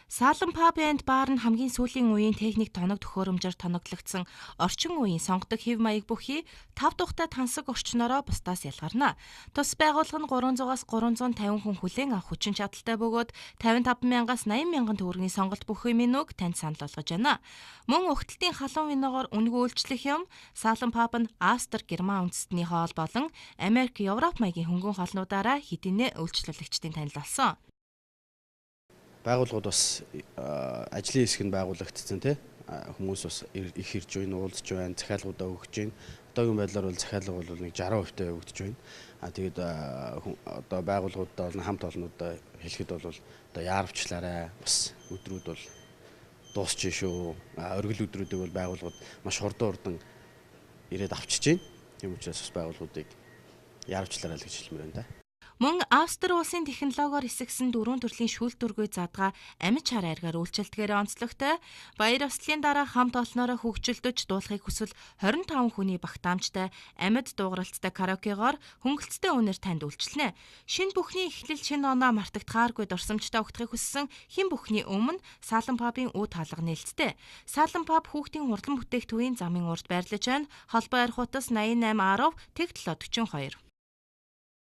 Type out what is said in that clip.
Салан Pub and Bar нь хамгийн сүүлийн үеийн техник тоног төхөөрөмжөөр тоноглогдсон орчин үеийн сонгодог хэв маяг бүхий 5 тухтай тансаг орчноороо бусдаас ялгарна. Тус байгууллага нь 300-аас 350 хүн хүлээн авах хүчин чадалтай бөгөөд 55,000-аас 80,000 төгрөгийн сонголт бүхий менюг танд санал болгож байна. Мөн угталтын халуун виногоор үнэгүй үйлчлэх юм Салан Pub нь Астер Герман үндэстний хоол болон Америк, Европ маягийн хөнгөн хоолнуудаараа хэдийнэ үйлчлүүлэгчдийн танил болсон. Байгууллагууд бас ажлын хэсэг нь байгуулагдсан тий. Хүмүүс бас их ирж байна, уулзж байна, захиалгуудаа өгч байна. Одоогийн байдлаар бол захиалга бол нэг 60% өгдөж байна. Тэгээд одоо байгууллагуудаа бол хамт олнуудаа хэлэхэд бол одоо яарвчлаарай. Бас өдрүүд бол дуусч шүү. Оргил өдрүүдийг бол байгууллагууд маш хурдан ирээд авчиж байна. Тийм учраас бас байгууллагуудыг яарвчлаарай л гэж хэлмээр байна да. Мөн Австри улсын технологиор хэсэгсэн 4 төрлийн шүүлтүргүй задгаа амьд чар айргаар үйлчилдгээр онцлогтой. Баяр ёслолын дараа хамт олноороо хөгжилдөж дуулахыг хүсвэл 25 хүний багтаамжтай амьд дуугаралцтай караокегоор хөнгөлцтэй үнээр танд үйлчилнэ. Шинэ бүхний эхлэл шинэ оноо мартагдахааргүй дурсамжтай өгдөхийг хүссэн хэн бүхний өмнө Салан Pub-ын үд хаалга нээлттэй. Салан Pub хүүхдийн хурдан бүтээгдэхүүн замын урд байрлаж байна. Холбоо арих утас 8810 тэг 742.